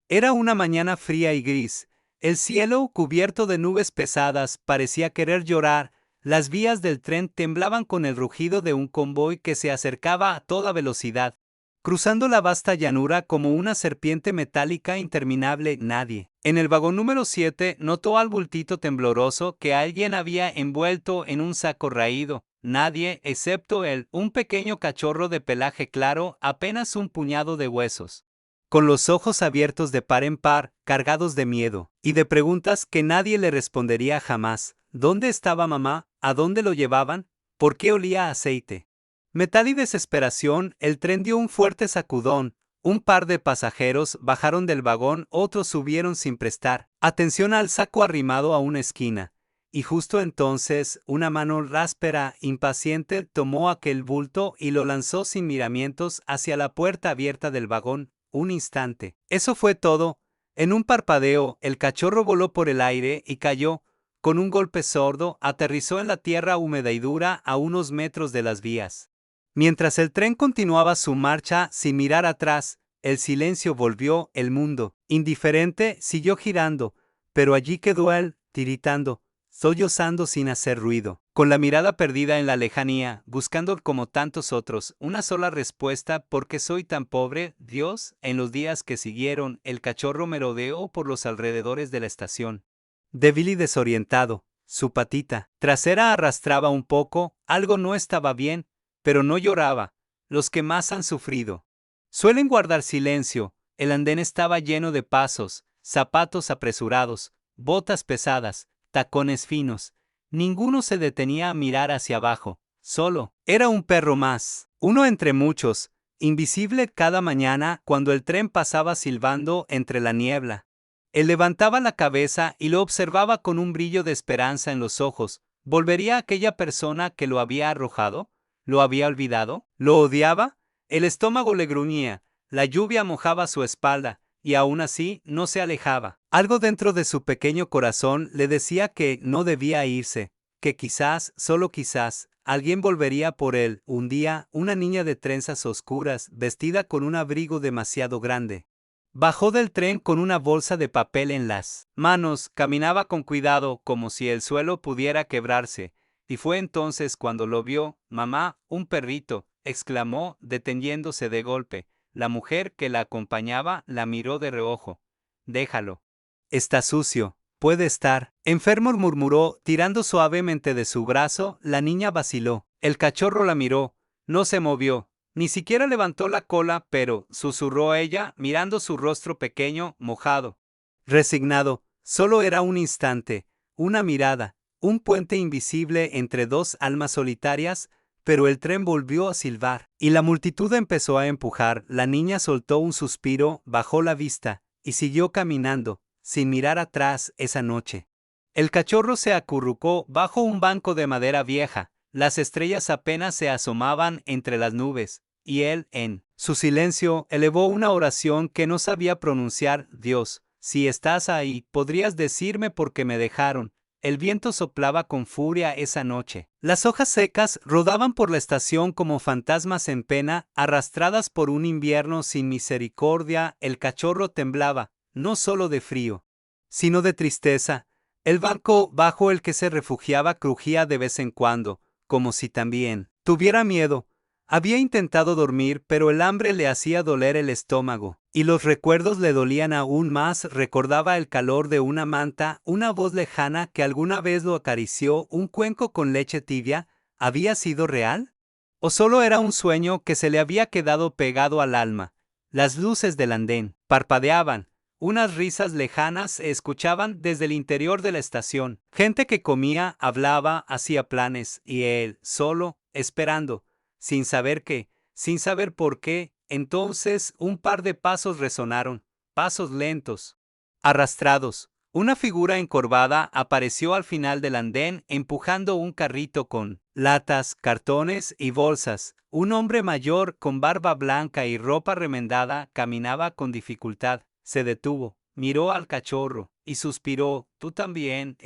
Era una mañana fría y gris. El cielo, cubierto de nubes pesadas, parecía querer llorar. Las vías del tren temblaban con el rugido de un convoy que se acercaba a toda velocidad. Cruzando la vasta llanura como una serpiente metálica interminable, nadie. En el vagón número 7 notó al bultito tembloroso que alguien había envuelto en un saco raído. Nadie, excepto él, un pequeño cachorro de pelaje claro, apenas un puñado de huesos. Con los ojos abiertos de par en par, cargados de miedo, y de preguntas que nadie le respondería jamás. ¿Dónde estaba mamá? ¿A dónde lo llevaban? ¿Por qué olía a aceite? Metal y desesperación, el tren dio un fuerte sacudón. Un par de pasajeros bajaron del vagón, otros subieron sin prestar atención al saco arrimado a una esquina. Y justo entonces, una mano ráspera, impaciente, tomó aquel bulto y lo lanzó sin miramientos hacia la puerta abierta del vagón. Un instante. Eso fue todo. En un parpadeo, el cachorro voló por el aire y cayó. Con un golpe sordo, aterrizó en la tierra húmeda y dura a unos metros de las vías. Mientras el tren continuaba su marcha sin mirar atrás, el silencio volvió, el mundo, indiferente, siguió girando, pero allí quedó él, tiritando, sollozando sin hacer ruido, con la mirada perdida en la lejanía, buscando como tantos otros, una sola respuesta: ¿por qué soy tan pobre, Dios? En los días que siguieron, el cachorro merodeó por los alrededores de la estación. Débil y desorientado, su patita trasera arrastraba un poco, algo no estaba bien, pero no lloraba. Los que más han sufrido suelen guardar silencio. El andén estaba lleno de pasos, zapatos apresurados, botas pesadas, tacones finos. Ninguno se detenía a mirar hacia abajo. Solo era un perro más, uno entre muchos, invisible cada mañana cuando el tren pasaba silbando entre la niebla. Él levantaba la cabeza y lo observaba con un brillo de esperanza en los ojos. ¿Volvería aquella persona que lo había arrojado? ¿Lo había olvidado? ¿Lo odiaba? El estómago le gruñía, la lluvia mojaba su espalda, y aún así no se alejaba. Algo dentro de su pequeño corazón le decía que no debía irse, que quizás, solo quizás, alguien volvería por él. Un día, una niña de trenzas oscuras, vestida con un abrigo demasiado grande, bajó del tren con una bolsa de papel en las manos, caminaba con cuidado como si el suelo pudiera quebrarse, y fue entonces cuando lo vio. «Mamá, un perrito», exclamó, deteniéndose de golpe. La mujer que la acompañaba la miró de reojo. «Déjalo. Está sucio. Puede estar enfermo», murmuró, tirando suavemente de su brazo. La niña vaciló. El cachorro la miró. No se movió. Ni siquiera levantó la cola, pero, susurró ella, mirando su rostro pequeño, mojado, resignado. Solo era un instante, una mirada, un puente invisible entre dos almas solitarias, pero el tren volvió a silbar, y la multitud empezó a empujar. La niña soltó un suspiro, bajó la vista, y siguió caminando, sin mirar atrás esa noche. El cachorro se acurrucó bajo un banco de madera vieja. Las estrellas apenas se asomaban entre las nubes, y él, en su silencio, elevó una oración que no sabía pronunciar. «Dios, si estás ahí, podrías decirme por qué me dejaron». El viento soplaba con furia esa noche. Las hojas secas rodaban por la estación como fantasmas en pena, arrastradas por un invierno sin misericordia. El cachorro temblaba, no solo de frío, sino de tristeza. El banco bajo el que se refugiaba crujía de vez en cuando, como si también tuviera miedo. Había intentado dormir, pero el hambre le hacía doler el estómago, y los recuerdos le dolían aún más. Recordaba el calor de una manta, una voz lejana que alguna vez lo acarició, un cuenco con leche tibia. ¿Había sido real? ¿O solo era un sueño que se le había quedado pegado al alma? Las luces del andén parpadeaban. Unas risas lejanas se escuchaban desde el interior de la estación. Gente que comía, hablaba, hacía planes, y él, solo, esperando, sin saber qué, sin saber por qué. Entonces un par de pasos resonaron, pasos lentos, arrastrados. Una figura encorvada apareció al final del andén empujando un carrito con latas, cartones y bolsas. Un hombre mayor con barba blanca y ropa remendada caminaba con dificultad. Se detuvo, miró al cachorro y suspiró. «¿Tú también,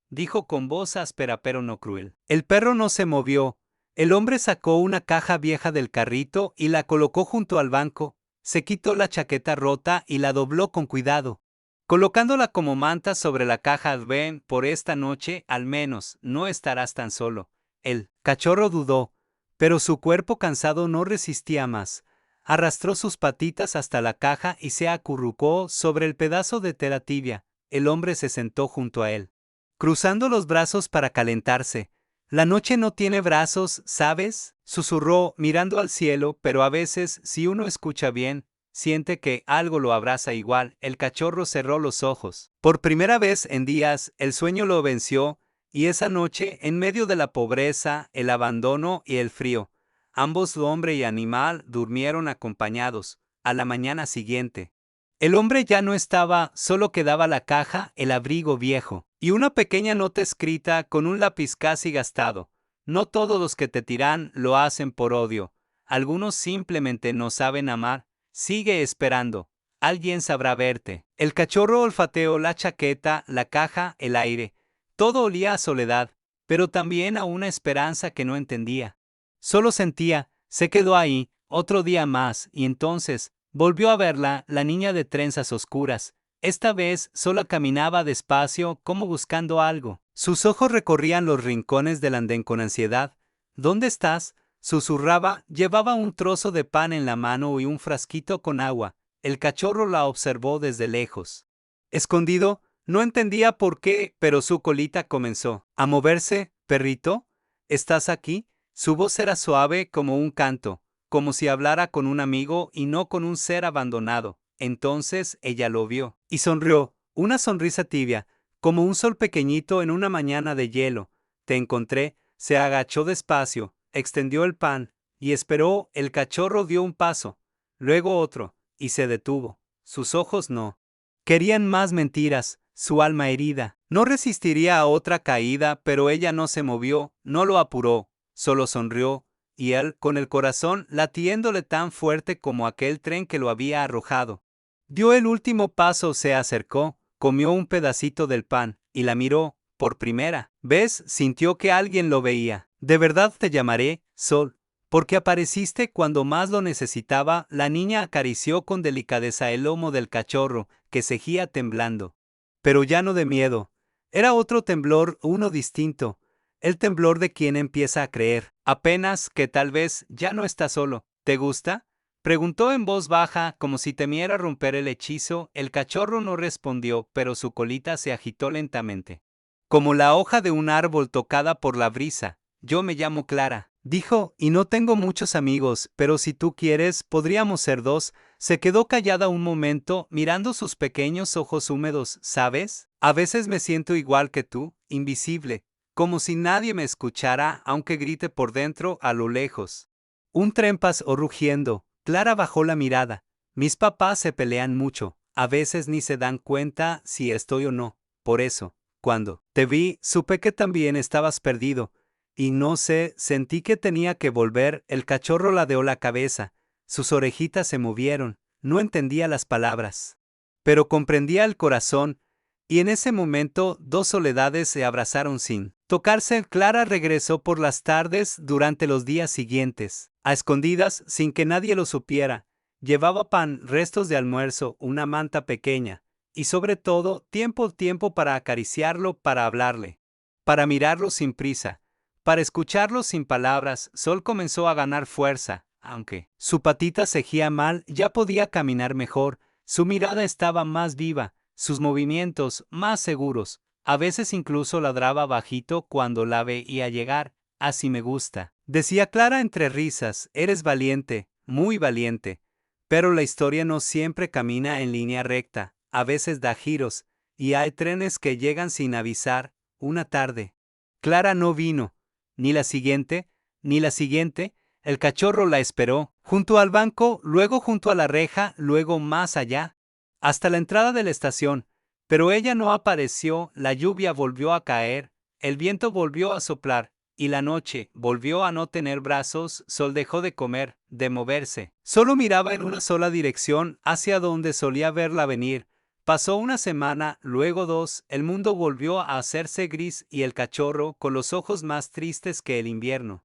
dijo con voz áspera pero no cruel. El perro no se movió. El hombre sacó una caja vieja del carrito y la colocó junto al banco. Se quitó la chaqueta rota y la dobló con cuidado. Colocándola como manta sobre la caja, ven, por esta noche, al menos, no estarás tan solo. El cachorro dudó, pero su cuerpo cansado no resistía más. Arrastró sus patitas hasta la caja y se acurrucó sobre el pedazo de tela tibia. El hombre se sentó junto a él, cruzando los brazos para calentarse. La noche no tiene brazos, ¿sabes? Susurró, mirando al cielo, pero a veces, si uno escucha bien, siente que algo lo abraza igual. El cachorro cerró los ojos. Por primera vez en días, el sueño lo venció, y esa noche, en medio de la pobreza, el abandono y el frío, ambos, hombre y animal, durmieron acompañados. A la mañana siguiente, el hombre ya no estaba, solo quedaba la caja, el abrigo viejo, y una pequeña nota escrita con un lápiz casi gastado. No todos los que te tiran lo hacen por odio. Algunos simplemente no saben amar. Sigue esperando. Alguien sabrá verte. El cachorro olfateó la chaqueta, la caja, el aire. Todo olía a soledad, pero también a una esperanza que no entendía. Solo sentía, se quedó ahí, otro día más, y entonces volvió a verla, la niña de trenzas oscuras. Esta vez sola caminaba despacio, como buscando algo. Sus ojos recorrían los rincones del andén con ansiedad. ¿Dónde estás? Susurraba. Llevaba un trozo de pan en la mano y un frasquito con agua. El cachorro la observó desde lejos. Escondido, no entendía por qué, pero su colita comenzó a moverse. ¿Perrito? ¿Estás aquí? Su voz era suave como un canto, como si hablara con un amigo y no con un ser abandonado. Entonces ella lo vio y sonrió, una sonrisa tibia, como un sol pequeñito en una mañana de hielo. Te encontré. Se agachó despacio, extendió el pan y esperó. El cachorro dio un paso, luego otro, y se detuvo. Sus ojos no querían más mentiras, su alma herida. No resistiría a otra caída, pero ella no se movió, no lo apuró, solo sonrió, y él, con el corazón latiéndole tan fuerte como aquel tren que lo había arrojado, dio el último paso, se acercó, comió un pedacito del pan, y la miró, por primera vez sintió que alguien lo veía. De verdad te llamaré, Sol, porque apareciste cuando más lo necesitaba. La niña acarició con delicadeza el lomo del cachorro, que seguía temblando. Pero ya no de miedo. Era otro temblor, uno distinto. El temblor de quien empieza a creer, apenas, que tal vez ya no está solo. ¿Te gusta? Preguntó en voz baja, como si temiera romper el hechizo. El cachorro no respondió, pero su colita se agitó lentamente, como la hoja de un árbol tocada por la brisa. Yo me llamo Clara, dijo, y no tengo muchos amigos, pero si tú quieres, podríamos ser dos. Se quedó callada un momento, mirando sus pequeños ojos húmedos. ¿Sabes? A veces me siento igual que tú, invisible, como si nadie me escuchara, aunque grite por dentro, a lo lejos. Un tren pasó rugiendo. Clara bajó la mirada. Mis papás se pelean mucho. A veces ni se dan cuenta si estoy o no. Por eso, cuando te vi, supe que también estabas perdido. Y no sé, sentí que tenía que volver. El cachorro ladeó la cabeza. Sus orejitas se movieron. No entendía las palabras, pero comprendía el corazón. Y en ese momento, dos soledades se abrazaron sin tocarse. Clara regresó por las tardes durante los días siguientes, a escondidas, sin que nadie lo supiera. Llevaba pan, restos de almuerzo, una manta pequeña, y sobre todo, tiempo para acariciarlo, para hablarle, para mirarlo sin prisa, para escucharlo sin palabras. Sol comenzó a ganar fuerza, aunque su patita seguía mal, ya podía caminar mejor, su mirada estaba más viva, sus movimientos más seguros. A veces incluso ladraba bajito cuando la veía llegar. Así me gusta, decía Clara entre risas. Eres valiente, muy valiente. Pero la historia no siempre camina en línea recta, a veces da giros, y hay trenes que llegan sin avisar. Una tarde, Clara no vino, ni la siguiente, ni la siguiente. El cachorro la esperó, junto al banco, luego junto a la reja, luego más allá, hasta la entrada de la estación. Pero ella no apareció. La lluvia volvió a caer, el viento volvió a soplar, y la noche volvió a no tener brazos. Sol dejó de comer, de moverse. Solo miraba en una sola dirección, hacia donde solía verla venir. Pasó una semana, luego dos. El mundo volvió a hacerse gris y el cachorro, con los ojos más tristes que el invierno,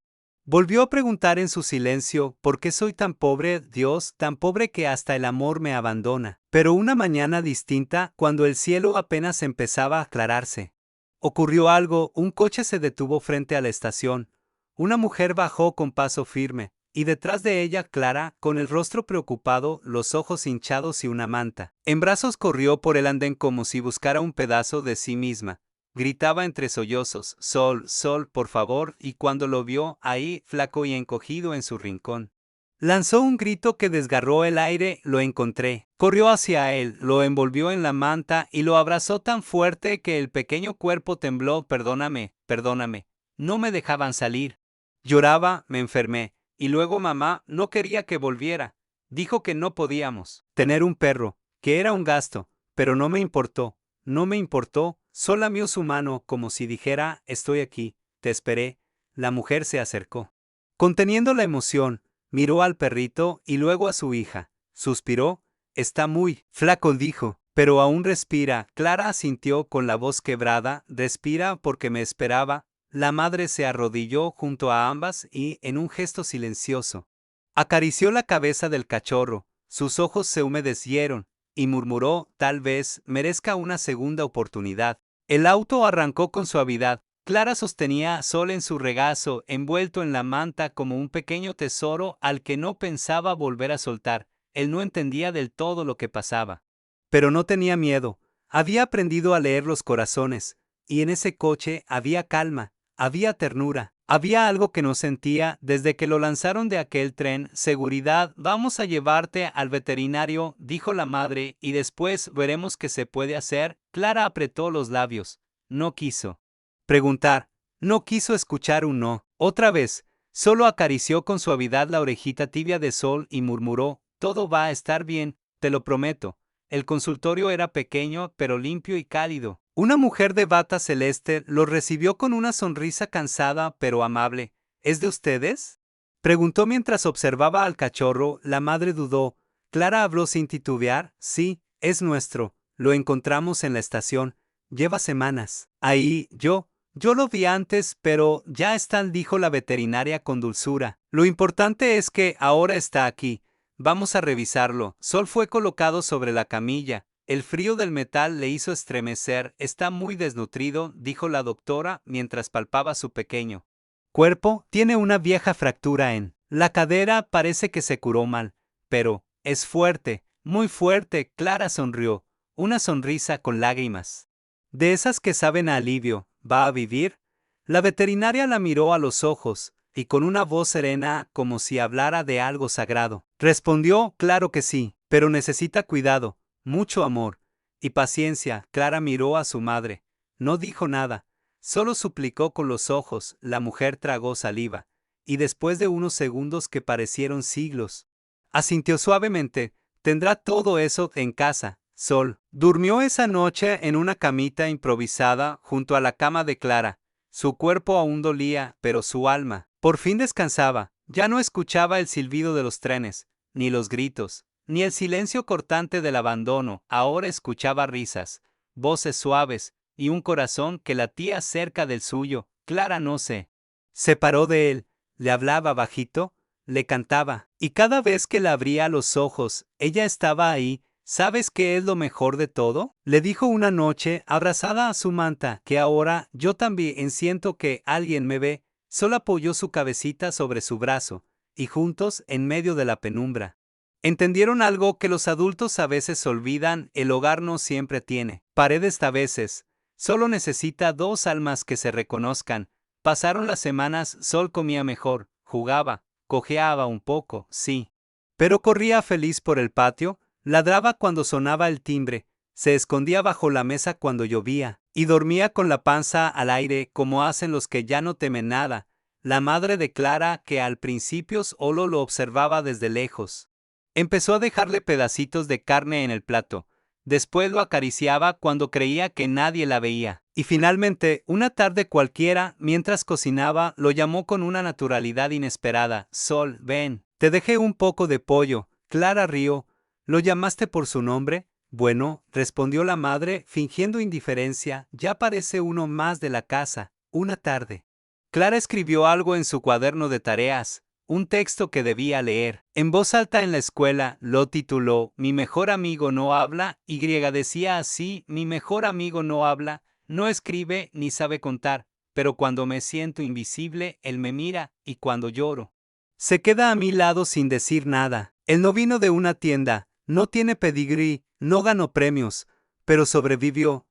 Volvió a preguntar en su silencio, ¿por qué soy tan pobre, Dios, tan pobre que hasta el amor me abandona? Pero una mañana distinta, cuando el cielo apenas empezaba a aclararse, ocurrió algo, un coche se detuvo frente a la estación. Una mujer bajó con paso firme, y detrás de ella Clara, con el rostro preocupado, los ojos hinchados y una manta. En brazos corrió por el andén como si buscara un pedazo de sí misma. Gritaba entre sollozos, Sol, Sol, por favor, y cuando lo vio, ahí, flaco y encogido en su rincón, lanzó un grito que desgarró el aire, lo encontré. Corrió hacia él, lo envolvió en la manta y lo abrazó tan fuerte que el pequeño cuerpo tembló. Perdóname, perdóname. No me dejaban salir. Lloraba, me enfermé, y luego mamá no quería que volviera. Dijo que no podíamos tener un perro, que era un gasto, pero no me importó. No me importó, solo lamió su mano como si dijera, estoy aquí, te esperé. La mujer se acercó. Conteniendo la emoción, miró al perrito y luego a su hija. Suspiró. Está muy flaco, dijo, pero aún respira. Clara asintió con la voz quebrada, respira porque me esperaba. La madre se arrodilló junto a ambas y, en un gesto silencioso, acarició la cabeza del cachorro. Sus ojos se humedecieron y murmuró, tal vez merezca una segunda oportunidad. El auto arrancó con suavidad. Clara sostenía a Sol en su regazo, envuelto en la manta como un pequeño tesoro al que no pensaba volver a soltar. Él no entendía del todo lo que pasaba. Pero no tenía miedo. Había aprendido a leer los corazones. Y en ese coche había calma, había ternura, había algo que no sentía desde que lo lanzaron de aquel tren. Seguridad, vamos a llevarte al veterinario, dijo la madre, y después veremos qué se puede hacer. Clara apretó los labios. No quiso preguntar, no quiso escuchar un no. Otra vez, solo acarició con suavidad la orejita tibia de Sol y murmuró, todo va a estar bien, te lo prometo. El consultorio era pequeño, pero limpio y cálido. Una mujer de bata celeste lo recibió con una sonrisa cansada pero amable. ¿Es de ustedes?, preguntó mientras observaba al cachorro. La madre dudó. Clara habló sin titubear. Sí, es nuestro. Lo encontramos en la estación. Lleva semanas. Ahí, yo lo vi antes, pero ya está, dijo la veterinaria con dulzura. Lo importante es que ahora está aquí. Vamos a revisarlo. Sol fue colocado sobre la camilla. El frío del metal le hizo estremecer. Está muy desnutrido, dijo la doctora mientras palpaba su pequeño cuerpo. Tiene una vieja fractura en la cadera, parece que se curó mal, pero es fuerte, muy fuerte. Clara sonrió, una sonrisa con lágrimas, de esas que saben a alivio. ¿Va a vivir? La veterinaria la miró a los ojos, y con una voz serena, como si hablara de algo sagrado, respondió, claro que sí, pero necesita cuidado, mucho amor y paciencia. Clara miró a su madre. No dijo nada, solo suplicó con los ojos. La mujer tragó saliva, y después de unos segundos que parecieron siglos, asintió suavemente. Tendrá todo eso en casa. Sol durmió esa noche en una camita improvisada junto a la cama de Clara. Su cuerpo aún dolía, pero su alma por fin descansaba. Ya no escuchaba el silbido de los trenes, ni los gritos, ni el silencio cortante del abandono. Ahora escuchaba risas, voces suaves y un corazón que latía cerca del suyo. Clara no se separó de él, le hablaba bajito, le cantaba, y cada vez que le abría los ojos, ella estaba ahí. ¿Sabes qué es lo mejor de todo?, le dijo una noche, abrazada a su manta, que ahora yo también siento que alguien me ve. Sol apoyó su cabecita sobre su brazo, y juntos, en medio de la penumbra, entendieron algo que los adultos a veces olvidan: el hogar no siempre tiene paredes, a veces solo necesita dos almas que se reconozcan. Pasaron las semanas. Sol comía mejor, jugaba, cojeaba un poco, sí, pero corría feliz por el patio, ladraba cuando sonaba el timbre, se escondía bajo la mesa cuando llovía, y dormía con la panza al aire, como hacen los que ya no temen nada. La madre de Clara, que al principio solo lo observaba desde lejos, empezó a dejarle pedacitos de carne en el plato. Después lo acariciaba cuando creía que nadie la veía. Y finalmente, una tarde cualquiera, mientras cocinaba, lo llamó con una naturalidad inesperada. Sol, ven, te dejé un poco de pollo. Clara rió. ¿Lo llamaste por su nombre? Bueno, respondió la madre, fingiendo indiferencia, ya parece uno más de la casa. Una tarde Clara escribió algo en su cuaderno de tareas, un texto que debía leer. En voz alta en la escuela lo tituló Mi mejor amigo no habla, y decía así, mi mejor amigo no habla, no escribe ni sabe contar, pero cuando me siento invisible, él me mira, y cuando lloro, se queda a mi lado sin decir nada. Él no vino de una tienda, no tiene pedigrí, no ganó premios, pero sobrevivió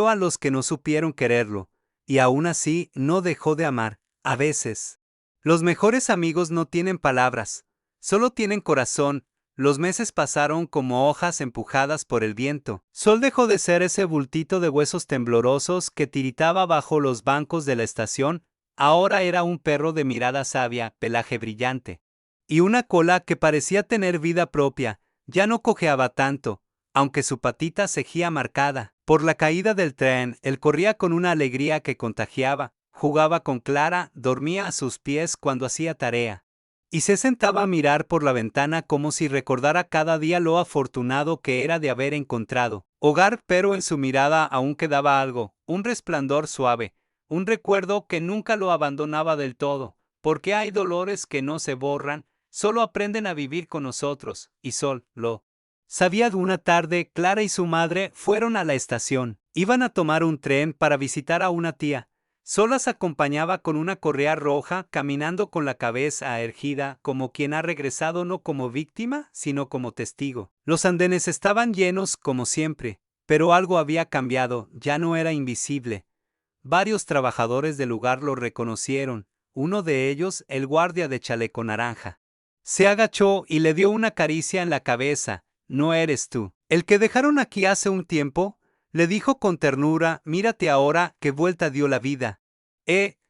a los que no supieron quererlo, y aún así no dejó de amar, a veces. Los mejores amigos no tienen palabras, solo tienen corazón. Los meses pasaron como hojas empujadas por el viento. Sol dejó de ser ese bultito de huesos temblorosos que tiritaba bajo los bancos de la estación. Ahora era un perro de mirada sabia, pelaje brillante, y una cola que parecía tener vida propia. Ya no cojeaba tanto, aunque su patita seguía marcada por la caída del tren. Él corría con una alegría que contagiaba, jugaba con Clara, dormía a sus pies cuando hacía tarea, y se sentaba a mirar por la ventana como si recordara cada día lo afortunado que era de haber encontrado hogar, pero en su mirada aún quedaba algo, un resplandor suave, un recuerdo que nunca lo abandonaba del todo, porque hay dolores que no se borran, solo aprenden a vivir con nosotros, y Sol lo sabía. De una tarde, Clara y su madre fueron a la estación. Iban a tomar un tren para visitar a una tía. Sol las acompañaba con una correa roja, caminando con la cabeza erguida, como quien ha regresado no como víctima, sino como testigo. Los andenes estaban llenos, como siempre, pero algo había cambiado, ya no era invisible. Varios trabajadores del lugar lo reconocieron, uno de ellos, el guardia de chaleco naranja. Se agachó y le dio una caricia en la cabeza. No eres tú. ¿El que dejaron aquí hace un tiempo? Le dijo con ternura, mírate ahora, qué vuelta dio la vida.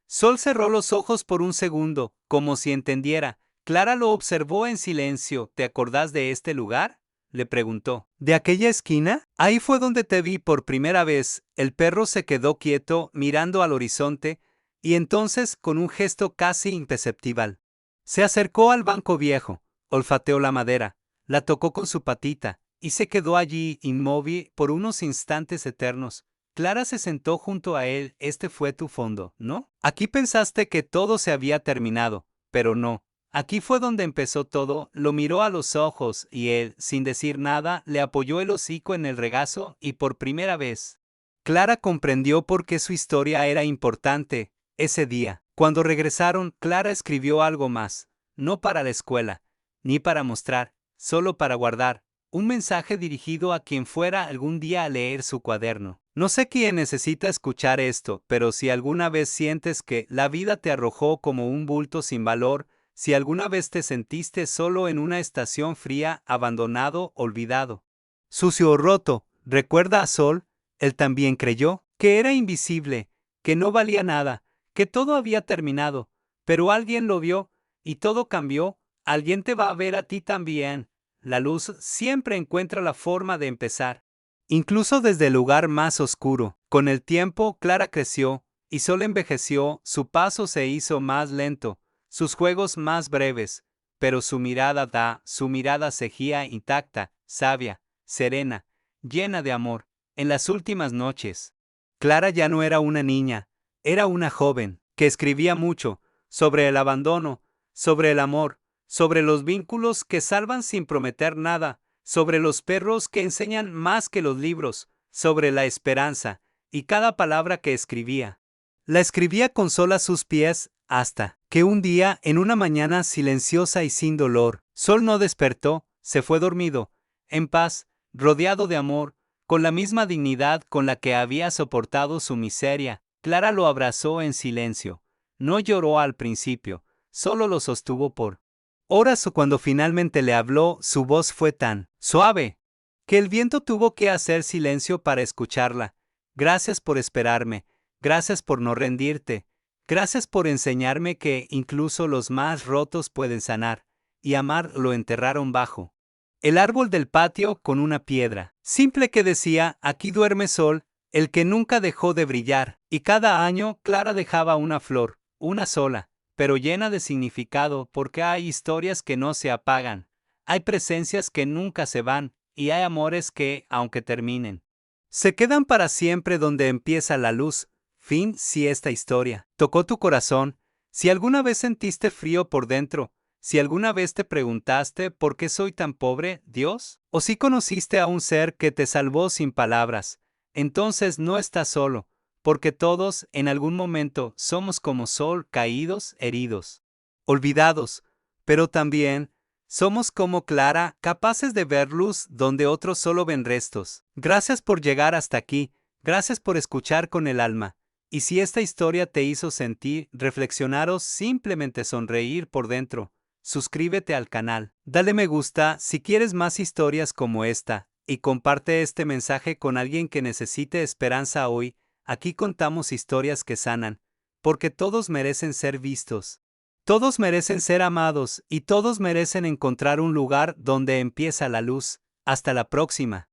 Sol cerró los ojos por un segundo, como si entendiera. Clara lo observó en silencio. ¿Te acordás de este lugar?, le preguntó. ¿De aquella esquina? Ahí fue donde te vi por primera vez. El perro se quedó quieto, mirando al horizonte, y entonces, con un gesto casi imperceptible, se acercó al banco viejo, olfateó la madera, la tocó con su patita, y se quedó allí, inmóvil, por unos instantes eternos. Clara se sentó junto a él. Este fue tu fondo, ¿no? Aquí pensaste que todo se había terminado, pero no. Aquí fue donde empezó todo. Lo miró a los ojos, y él, sin decir nada, le apoyó el hocico en el regazo, y por primera vez, Clara comprendió por qué su historia era importante. Ese día, cuando regresaron, Clara escribió algo más, no para la escuela, ni para mostrar, solo para guardar, un mensaje dirigido a quien fuera algún día a leer su cuaderno. No sé quién necesita escuchar esto, pero si alguna vez sientes que la vida te arrojó como un bulto sin valor, si alguna vez te sentiste solo en una estación fría, abandonado, olvidado, sucio o roto, recuerda a Sol. Él también creyó que era invisible, que no valía nada, que todo había terminado, pero alguien lo vio, y todo cambió. Alguien te va a ver a ti también. La luz siempre encuentra la forma de empezar, incluso desde el lugar más oscuro. Con el tiempo, Clara creció, y Sol envejeció. Su paso se hizo más lento, sus juegos más breves, pero su mirada seguía intacta, sabia, serena, llena de amor. En las últimas noches, Clara ya no era una niña, era una joven, que escribía mucho, sobre el abandono, sobre el amor, sobre los vínculos que salvan sin prometer nada, sobre los perros que enseñan más que los libros, sobre la esperanza, y cada palabra que escribía, la escribía con Sol a sus pies, hasta que un día, en una mañana silenciosa y sin dolor, Sol no despertó, se fue dormido, en paz, rodeado de amor, con la misma dignidad con la que había soportado su miseria. Clara lo abrazó en silencio. No lloró al principio, solo lo sostuvo por horas. O cuando finalmente le habló, su voz fue tan suave que el viento tuvo que hacer silencio para escucharla. Gracias por esperarme, gracias por no rendirte, gracias por enseñarme que incluso los más rotos pueden sanar, y amar. Lo enterraron bajo el árbol del patio con una piedra simple que decía, aquí duerme Sol, el que nunca dejó de brillar, y cada año Clara dejaba una flor, una sola, pero llena de significado, porque hay historias que no se apagan, hay presencias que nunca se van, y hay amores que, aunque terminen, se quedan para siempre donde empieza la luz. Fin, si esta historia tocó tu corazón, si alguna vez sentiste frío por dentro, si alguna vez te preguntaste ¿por qué soy tan pobre, Dios? O si conociste a un ser que te salvó sin palabras, entonces no estás solo, porque todos, en algún momento, somos como sol caídos, heridos, olvidados, pero también somos como Clara, capaces de ver luz donde otros solo ven restos. Gracias por llegar hasta aquí, gracias por escuchar con el alma. Y si esta historia te hizo sentir, reflexionar o simplemente sonreír por dentro, suscríbete al canal, dale me gusta si quieres más historias como esta, y comparte este mensaje con alguien que necesite esperanza hoy. Aquí contamos historias que sanan, porque todos merecen ser vistos. Todos merecen ser amados y todos merecen encontrar un lugar donde empieza la luz. Hasta la próxima.